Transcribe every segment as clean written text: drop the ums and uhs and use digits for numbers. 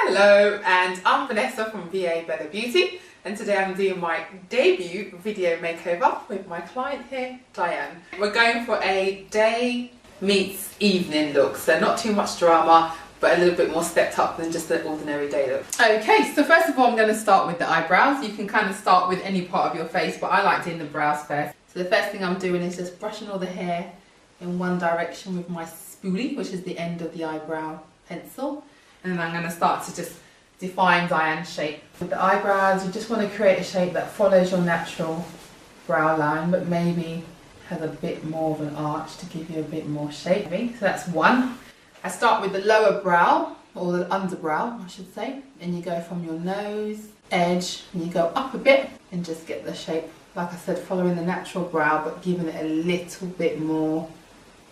Hello, and I'm Vanessa from VA Better Beauty, and today I'm doing my debut video makeover with my client here, Diane. We're going for a day meets evening look, so not too much drama, but a little bit more stepped up than just an ordinary day look. Okay, so first of all I'm going to start with the eyebrows. You can kind of start with any part of your face, but I like doing the brows first. So the first thing I'm doing is just brushing all the hair in one direction with my spoolie, which is the end of the eyebrow pencil. And then I'm going to start to just define Diane's shape. With the eyebrows, you just want to create a shape that follows your natural brow line, but maybe has a bit more of an arch to give you a bit more shape. So that's one. I start with the lower brow, or the underbrow, I should say. And you go from your nose edge, and you go up a bit, and just get the shape, like I said, following the natural brow, but giving it a little bit more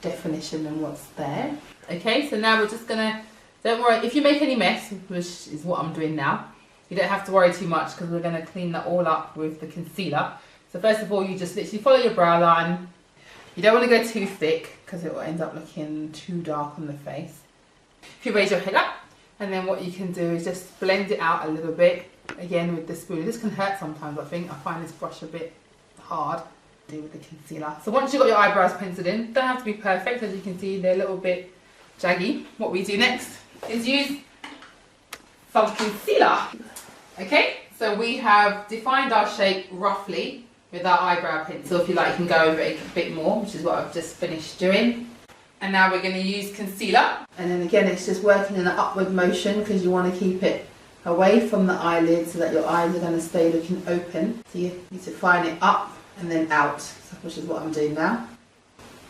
definition than what's there. Okay, so now we're just going to, don't worry, if you make any mess, which is what I'm doing now, you don't have to worry too much because we're going to clean that all up with the concealer. So first of all, you just literally follow your brow line. You don't want to go too thick because it will end up looking too dark on the face. If you raise your head up, and then what you can do is just blend it out a little bit, again with the spoon. This can hurt sometimes, I think. I find this brush a bit hard to do with the concealer. So once you've got your eyebrows penciled in, don't have to be perfect, as you can see they're a little bit jaggy. What we do next is use some concealer. Okay, so we have defined our shape roughly with our eyebrow pencil. If you like, you can go over it a bit more, which is what I've just finished doing. And now we're going to use concealer. And then again, it's just working in an upward motion because you want to keep it away from the eyelid so that your eyes are going to stay looking open. So you need to define it up and then out, which is what I'm doing now.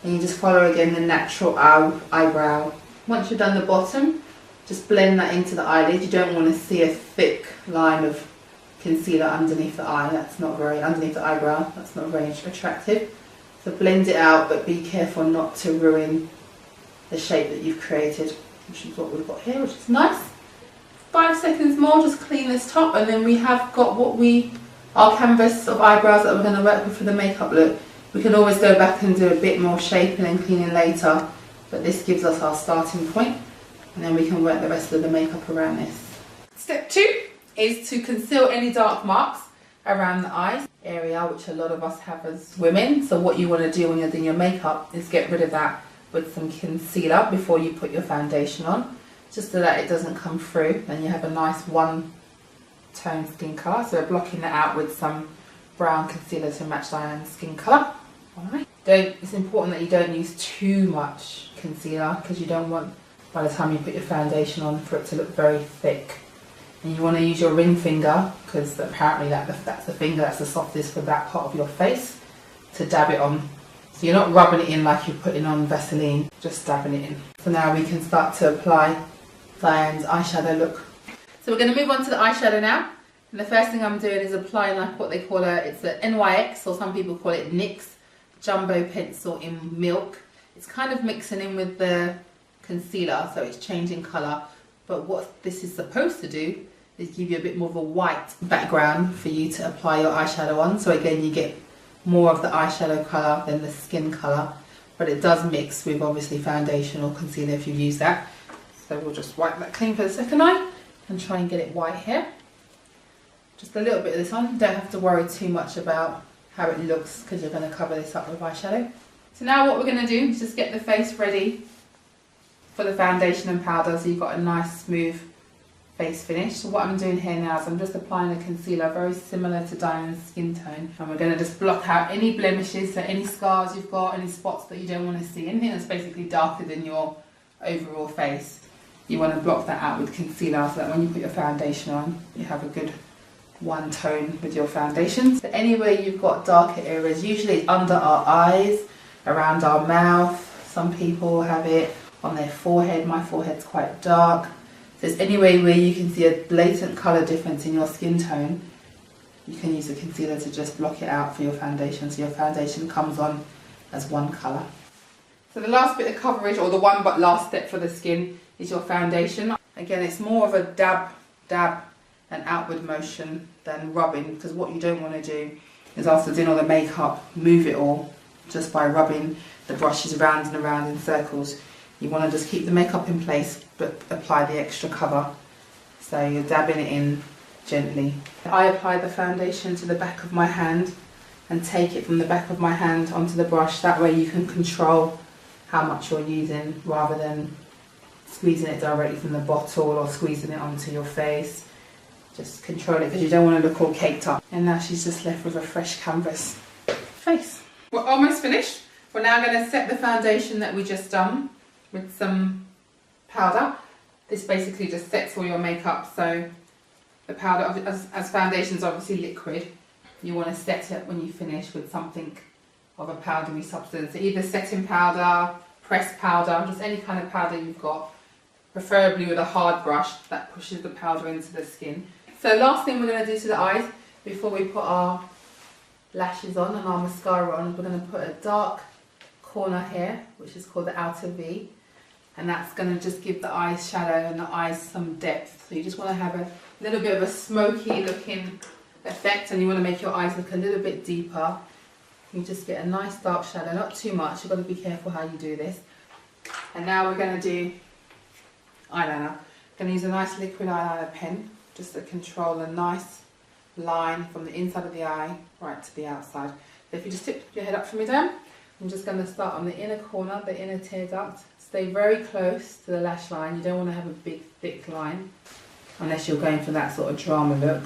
And you just follow again the natural eyebrow. Once you've done the bottom, just blend that into the eyelid. You don't want to see a thick line of concealer underneath the eye. That's not very, underneath the eyebrow, that's not very attractive. So blend it out, but be careful not to ruin the shape that you've created, which is what we've got here, which is nice. 5 seconds more, just clean this top, and then we have got our canvas of eyebrows that we're going to work with for the makeup look. We can always go back and do a bit more shaping and cleaning later, but this gives us our starting point, and then we can work the rest of the makeup around this. Step 2 is to conceal any dark marks around the eyes area, which a lot of us have as women. So what you want to do when you're doing your makeup is get rid of that with some concealer before you put your foundation on, just so that it doesn't come through and you have a nice one tone skin colour. So we're blocking that out with some brown concealer to match Diane's skin colour. Alright. It's important that you don't use too much concealer because you don't want, by the time you put your foundation on, for it to look very thick. And you want to use your ring finger, because apparently that's the finger that's the softest for that part of your face, to dab it on. So you're not rubbing it in like you're putting on Vaseline, just dabbing it in. So now we can start to apply Diane's eyeshadow look. So we're going to move on to the eyeshadow now. And the first thing I'm doing is applying like what they call it's a NYX, or some people call it NYX Jumbo Pencil in Milk. It's kind of mixing in with the concealer, so it's changing colour. But what this is supposed to do is give you a bit more of a white background for you to apply your eyeshadow on. So again, you get more of the eyeshadow colour than the skin colour, but it does mix with obviously foundation or concealer if you use that. So we'll just wipe that clean for the second eye and try and get it white here. Just a little bit of this on. Don't have to worry too much about how it looks because you're going to cover this up with eyeshadow. So now what we're going to do is just get the face ready for the foundation and powder, so you've got a nice smooth face finish. So what I'm doing here now is I'm just applying a concealer very similar to Diane's skin tone, and we're going to just block out any blemishes, so any scars you've got, any spots that you don't want to see, anything that's basically darker than your overall face. You want to block that out with concealer so that when you put your foundation on, you have a good one tone with your foundation. So anywhere you've got darker areas, usually it's under our eyes, around our mouth. Some people have it on their forehead. My forehead's quite dark. So it's anywhere where you can see a blatant colour difference in your skin tone, you can use a concealer to just block it out for your foundation, so your foundation comes on as one colour. So the last bit of coverage, or the one but last step for the skin, is your foundation. Again, it's more of a dab and outward motion than rubbing, because what you don't want to do is, after doing all the makeup, move it all just by rubbing the brushes around and around in circles. You want to just keep the makeup in place but apply the extra cover. So So you're dabbing it in gently. I apply the foundation to the back of my hand and take it from the back of my hand onto the brush. That way you can control how much you're using rather than squeezing it directly from the bottle or squeezing it onto your face. Just control it because you don't want to look all caked up. And now she's just left with a fresh canvas face. We're almost finished. We're now going to set the foundation that we just done with some powder. This basically just sets all your makeup. So the powder, as foundation is obviously liquid, you want to set it when you finish with something of a powdery substance. Either setting powder, pressed powder, just any kind of powder you've got, preferably with a hard brush that pushes the powder into the skin. So last thing we're going to do to the eyes before we put our lashes on and our mascara on, we're going to put a dark corner here, which is called the outer V, and that's going to just give the eyes shadow and the eyes some depth. So you just want to have a little bit of a smoky looking effect, and you want to make your eyes look a little bit deeper. You just get a nice dark shadow, not too much. You've got to be careful how you do this. And now we're going to do eyeliner. I'm going to use a nice liquid eyeliner pen just to control a nice line from the inside of the eye right to the outside. So if you just tip your head up for me, Dan, I'm just going to start on the inner corner, the inner tear duct. Stay very close to the lash line. You don't want to have a big thick line unless you're going for that sort of drama look.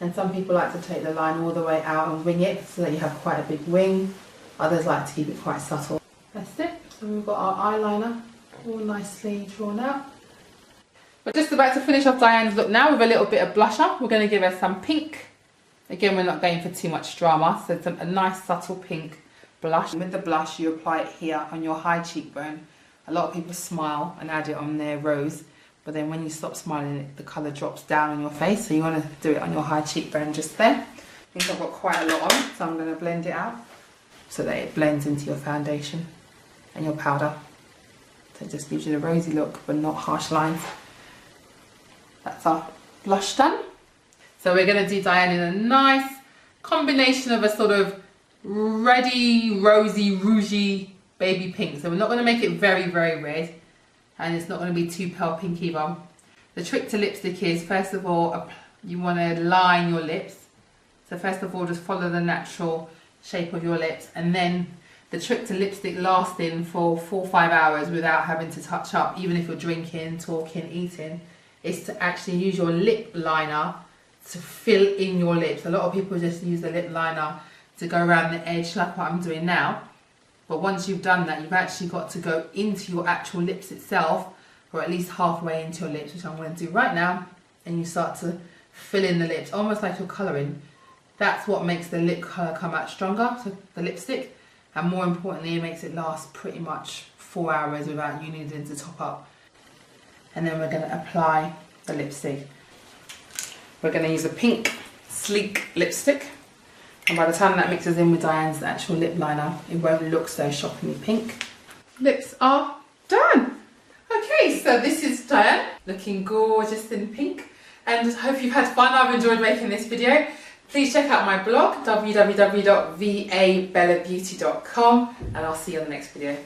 And some people like to take the line all the way out and wing it so that you have quite a big wing. Others like to keep it quite subtle. That's it. So we've got our eyeliner all nicely drawn out. We're just about to finish off Diane's look now with a little bit of blusher. We're going to give her some pink. Again, we're not going for too much drama, so it's a nice subtle pink blush. With the blush, you apply it here on your high cheekbone. A lot of people smile and add it on their rose, but then when you stop smiling, the colour drops down on your face, so you want to do it on your high cheekbone just there. I think I've got quite a lot on, so I'm going to blend it out so that it blends into your foundation and your powder. So it just gives you the rosy look, but not harsh lines. That's our blush done. So we're going to do Diane in a nice combination of a sort of reddy, rosy, rougey baby pink. So we're not going to make it very, very red, and it's not going to be too pale pink either. The trick to lipstick is, first of all, you want to line your lips. So first of all, just follow the natural shape of your lips, and then the trick to lipstick lasting for 4 or 5 hours without having to touch up, even if you're drinking, talking, eating, is to actually use your lip liner to fill in your lips. A lot of people just use the lip liner to go around the edge like what I'm doing now. But once you've done that, you've actually got to go into your actual lips itself, or at least halfway into your lips, which I'm going to do right now. And you start to fill in the lips, almost like you're colouring. That's what makes the lip colour come out stronger, so the lipstick. And more importantly, it makes it last pretty much 4 hours without you needing to top up. And then we're going to apply the lipstick. We're going to use a pink, sleek lipstick. And by the time that mixes in with Diane's actual lip liner, it won't look so shockingly pink. Lips are done. Okay, so this is Diane, looking gorgeous in pink. And I hope you've had fun. I've enjoyed making this video. Please check out my blog, www.vabellabeauty.com, and I'll see you on the next video.